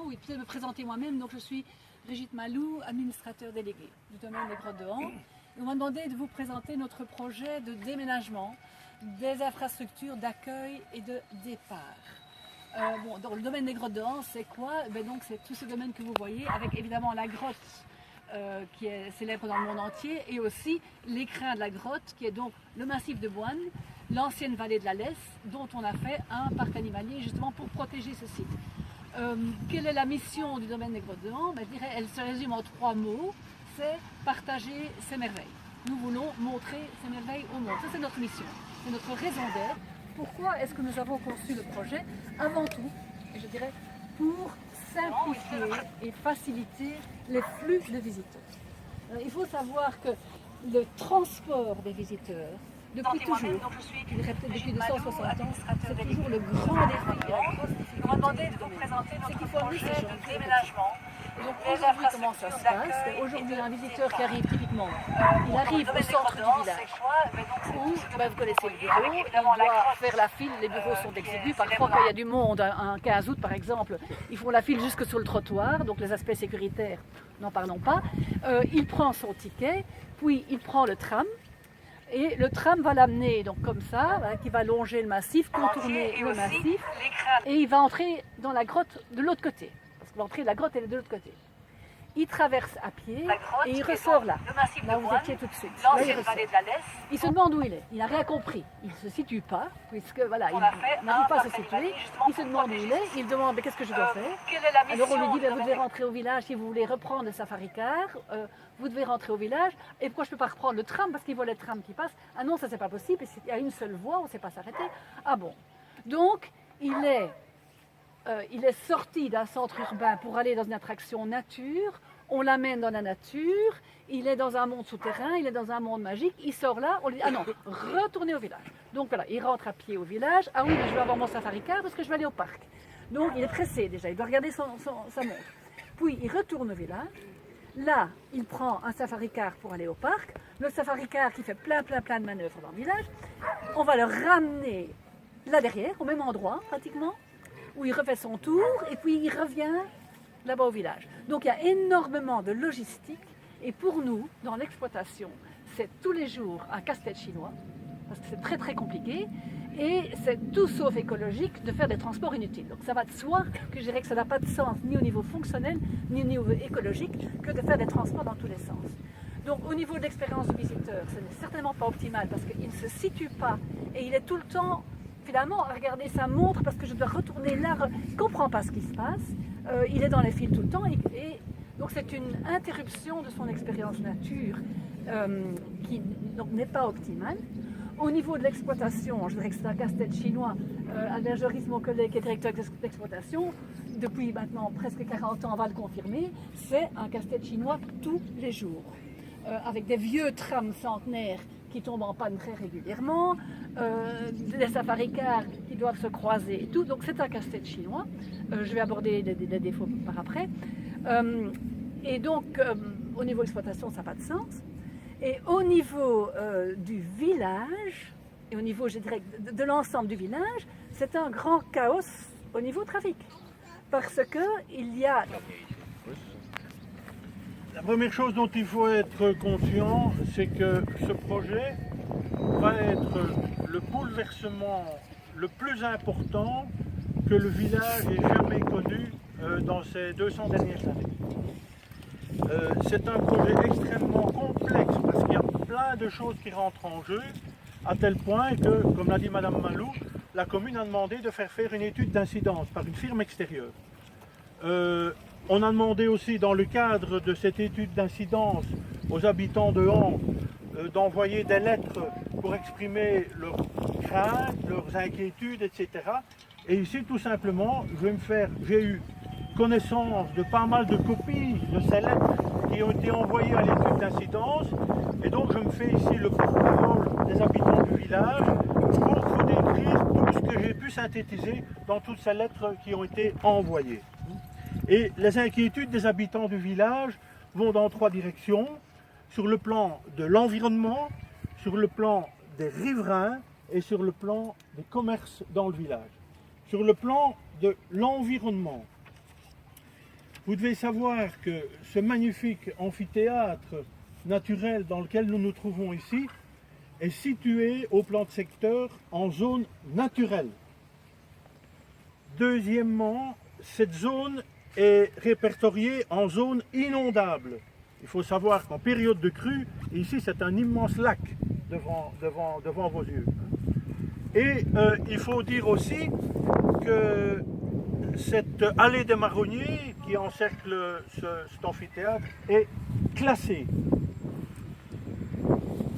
oui, peut-être me présenter moi-même. Donc, je suis Brigitte Malou, administrateur délégué du domaine des Grottes de Han. Et on m'a demandé de vous présenter notre projet de déménagement des infrastructures d'accueil et de départ. Dans le domaine des Grottes de Han, c'est quoi? Donc, c'est tout ce domaine que vous voyez, avec évidemment la grotte qui est célèbre dans le monde entier, et aussi l'écrin de la grotte, qui est donc le massif de Boine, l'ancienne vallée de la Lesse, dont on a fait un parc animalier justement pour protéger ce site. Quelle est la mission du domaine des Grottes de Han? Je dirais, elle se résume en 3 mots, c'est partager ces merveilles. Nous voulons montrer ces merveilles au monde. Ça, c'est notre mission, c'est notre raison d'être. Pourquoi est-ce que nous avons conçu le projet? Avant tout, je dirais, pour simplifier et faciliter les flux de visiteurs. Il faut savoir que le transport des visiteurs, depuis toujours, je dirais peut-être depuis 260 ans, c'est toujours le grand défi de la grosse difficulté. On m'a demandé de vous présenter notre projet de déménagement. Donc aujourd'hui, comment ça se passe? Aujourd'hui, un visiteur qui arrive typiquement, il arrive au centre du village, où vous connaissez le bureau, il doit faire la file, les bureaux sont exigus. Parfois, quand il y a du monde, un 15 août par exemple, ils font la file jusque sur le trottoir, donc les aspects sécuritaires, n'en parlons pas. Il prend son ticket, puis il prend le tram. Et le tram va l'amener donc comme ça, qui va longer le massif, contourner le massif, et il va entrer dans la grotte de l'autre côté. Parce que l'entrée de la grotte elle est de l'autre côté. Il traverse à pied et il ressort là, là où vous étiez tout de suite. Là, il se demande où il est, il n'a rien compris. Il ne se situe pas, puisque voilà, il n'arrive pas à se situer. Il se demande où il est, il demande mais qu'est-ce que je dois faire? Alors on lui dit vous devez rentrer au village si vous voulez reprendre le safari car, vous devez rentrer au village. Et pourquoi je ne peux pas reprendre le tram? Parce qu'il voit les trams qui passent. Ah non, ça c'est pas possible, il y a une seule voie, on ne sait pas s'arrêter. Ah bon. Donc il est sorti d'un centre urbain pour aller dans une attraction nature, on l'amène dans la nature, il est dans un monde souterrain, il est dans un monde magique, il sort là, on lui dit ah non, retournez au village. Donc voilà, il rentre à pied au village, ah oui, mais je vais avoir mon safari car parce que je vais aller au parc. Donc il est pressé déjà, il doit regarder sa montre. Puis il retourne au village, là il prend un safari car pour aller au parc, le safari car qui fait plein de manœuvres dans le village, on va le ramener là derrière, au même endroit pratiquement, où il refait son tour et puis il revient là-bas au village. Donc il y a énormément de logistique et pour nous, dans l'exploitation, c'est tous les jours un casse-tête chinois parce que c'est très compliqué et c'est tout sauf écologique de faire des transports inutiles. Donc ça va de soi que je dirais que ça n'a pas de sens ni au niveau fonctionnel ni au niveau écologique que de faire des transports dans tous les sens. Donc au niveau de l'expérience du visiteur, ce n'est certainement pas optimal parce qu'il ne se situe pas et il est tout le temps finalement à regarder sa montre parce que je dois retourner là, il ne comprend pas ce qui se passe, il est dans les fils tout le temps et donc c'est une interruption de son expérience nature qui n'est pas optimale. Au niveau de l'exploitation, je dirais que c'est un casse-tête chinois. Albert Joris, mon collègue qui est directeur d'exploitation, depuis maintenant presque 40 ans, on va le confirmer, c'est un casse-tête chinois tous les jours. Avec des vieux trams centenaires qui tombent en panne très régulièrement, des safari cars qui doivent se croiser et tout. Donc c'est un casse-tête chinois. Je vais aborder des défauts par après. Et donc au niveau exploitation, ça n'a pas de sens. Et au niveau du village, et au niveau, je dirais, de l'ensemble du village, c'est un grand chaos au niveau trafic. Parce qu'il y a... La première chose dont il faut être conscient, c'est que ce projet va être le bouleversement le plus important que le village ait jamais connu dans ces 200 dernières années. C'est un projet extrêmement complexe parce qu'il y a plein de choses qui rentrent en jeu, à tel point que, comme l'a dit Madame Malou, la commune a demandé de faire une étude d'incidence par une firme extérieure. On a demandé aussi, dans le cadre de cette étude d'incidence, aux habitants de Han d'envoyer des lettres pour exprimer leurs craintes, leurs inquiétudes, etc. Et ici, tout simplement, j'ai eu connaissance de pas mal de copies de ces lettres qui ont été envoyées à l'étude d'incidence. Et donc, je me fais ici le porte-parole des habitants du village pour vous décrire tout ce que j'ai pu synthétiser dans toutes ces lettres qui ont été envoyées. Et les inquiétudes des habitants du village vont dans 3 directions, sur le plan de l'environnement, sur le plan des riverains et sur le plan des commerces dans le village. Sur le plan de l'environnement, Vous devez savoir que ce magnifique amphithéâtre naturel dans lequel nous nous trouvons ici est situé au plan de secteur en zone naturelle. Deuxièmement, cette zone est répertoriée en zone inondable. Il faut savoir qu'en période de crue, ici c'est un immense lac devant vos yeux. Et il faut dire aussi que cette allée des marronniers qui encercle cet amphithéâtre est classée.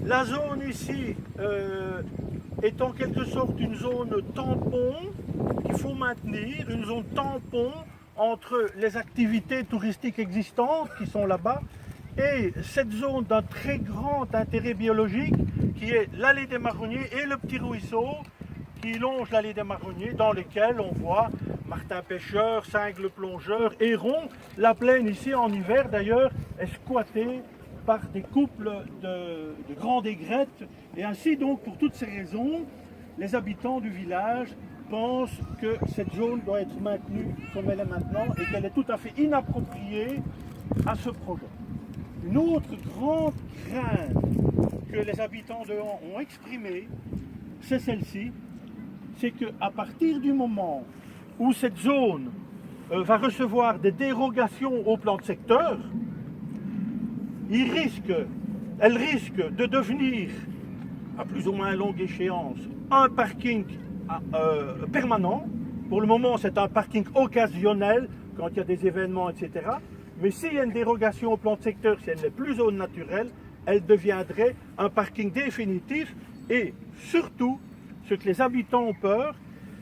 La zone ici est en quelque sorte une zone tampon qu'il faut maintenir, une zone tampon entre les activités touristiques existantes qui sont là-bas et cette zone d'un très grand intérêt biologique qui est l'allée des marronniers et le petit ruisseau qui longe l'allée des marronniers dans lesquels on voit martin pêcheur, cingle plongeur, héron. La plaine ici en hiver d'ailleurs est squattée par des couples de grandes aigrettes et ainsi donc pour toutes ces raisons les habitants du village pensent que cette zone doit être maintenue comme elle est maintenant et qu'elle est tout à fait inappropriée à ce projet. Une autre grande crainte que les habitants de Han ont exprimée, c'est celle-ci, c'est qu'à partir du moment où cette zone va recevoir des dérogations au plan de secteur, elle risque de devenir, à plus ou moins longue échéance, un parking permanent. Pour le moment, c'est un parking occasionnel, quand il y a des événements, etc. Mais s'il y a une dérogation au plan de secteur, si elle n'est plus zone naturelle, elle deviendrait un parking définitif. Et surtout, ce que les habitants ont peur,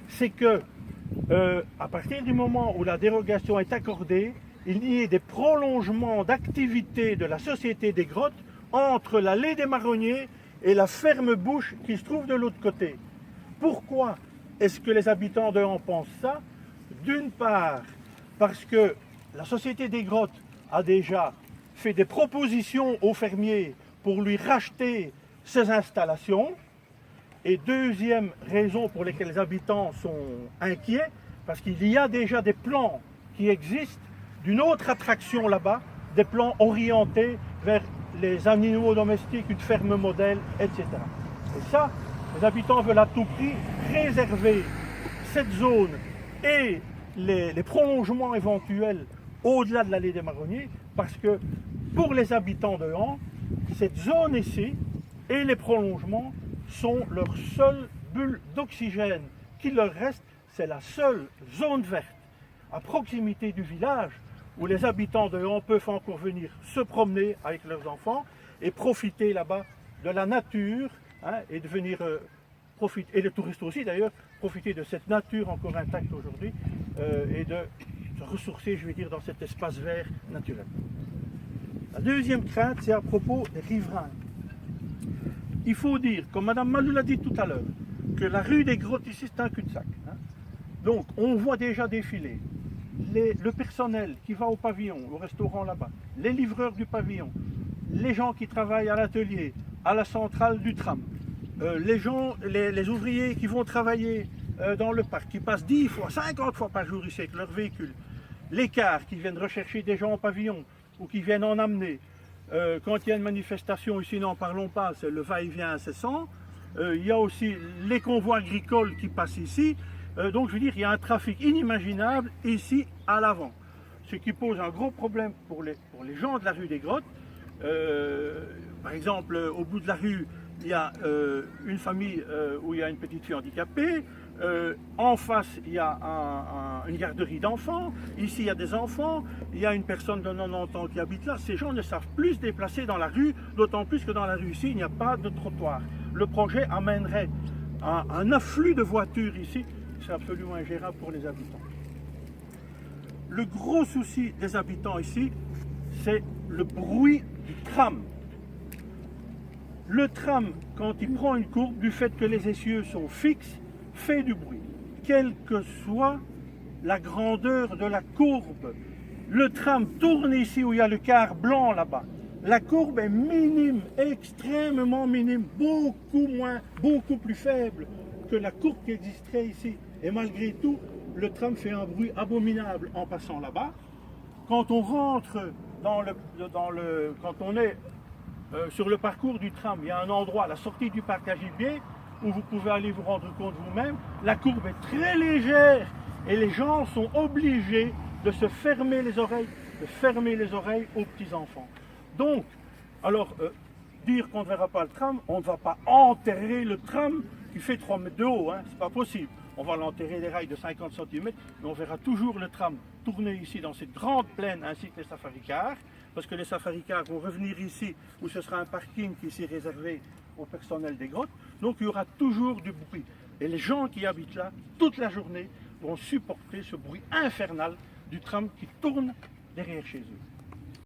c'est que à partir du moment où la dérogation est accordée, il y ait des prolongements d'activité de la Société des Grottes entre l'allée des marronniers et la ferme bouche qui se trouve de l'autre côté. Pourquoi est-ce que les habitants de Han pensent ça? D'une part, parce que la Société des Grottes a déjà fait des propositions aux fermiers pour lui racheter ses installations. Et deuxième raison pour laquelle les habitants sont inquiets, parce qu'il y a déjà des plans qui existent d'une autre attraction là-bas, des plans orientés vers les animaux domestiques, une ferme modèle, etc. Et ça, les habitants veulent à tout prix préserver cette zone et les prolongements éventuels au-delà de l'allée des marronniers, parce que pour les habitants de Han, cette zone ici et les prolongements sont leur seule bulle d'oxygène qui leur reste, c'est la seule zone verte à proximité du village où les habitants de Han peuvent encore venir se promener avec leurs enfants et profiter là-bas de la nature et de venir profiter, et les touristes aussi d'ailleurs, profiter de cette nature encore intacte aujourd'hui et de se ressourcer, je vais dire, dans cet espace vert naturel. La deuxième crainte, c'est à propos des riverains. Il faut dire, comme Mme Malou l'a dit tout à l'heure, que la rue des Grottes ici, c'est un cul-de-sac. Donc, on voit déjà défiler le personnel qui va au pavillon, au restaurant là-bas, les livreurs du pavillon, les gens qui travaillent à l'atelier, à la centrale du tram, les ouvriers qui vont travailler dans le parc, qui passent 10 fois, 50 fois par jour ici avec leur véhicule, les cars qui viennent rechercher des gens au pavillon ou qui viennent en amener. Quand il y a une manifestation, ici n'en parlons pas, c'est le va-et-vient incessant. Il y a aussi les convois agricoles qui passent ici. Donc je veux dire, il y a un trafic inimaginable ici à l'avant. Ce qui pose un gros problème pour les gens de la rue des Grottes. Par exemple, au bout de la rue, il y a une famille où il y a une petite fille handicapée. En face, il y a une garderie d'enfants. Ici, il y a des enfants. Il y a une personne de 90 ans qui habite là. Ces gens ne savent plus se déplacer dans la rue, d'autant plus que dans la rue ici, il n'y a pas de trottoir. Le projet amènerait un afflux de voitures ici. C'est absolument ingérable pour les habitants. Le gros souci des habitants ici, c'est le bruit du tram. Le tram, quand il prend une courbe, du fait que les essieux sont fixes, fait du bruit, quelle que soit la grandeur de la courbe. Le tram tourne ici où il y a le quart blanc là-bas. La courbe est minime, extrêmement minime, beaucoup plus faible que la courbe qui existerait ici. Et malgré tout, le tram fait un bruit abominable en passant là-bas. quand on rentre quand on est sur le parcours du tram, il y a un endroit à la sortie du parc à Gibier où vous pouvez aller vous rendre compte vous-même. La courbe est très légère et les gens sont obligés de se fermer les oreilles, aux petits-enfants. Donc, alors, dire qu'on ne verra pas le tram, on ne va pas enterrer le tram qui fait 3 mètres de haut, hein, c'est pas possible. On va l'enterrer des rails de 50 cm, mais on verra toujours le tram tourner ici dans cette grande plaine ainsi que les safaricars, parce que les safaricars vont revenir ici où ce sera un parking qui est réservé au personnel des grottes, donc il y aura toujours du bruit. Et les gens qui habitent là, toute la journée, vont supporter ce bruit infernal du tram qui tourne derrière chez eux.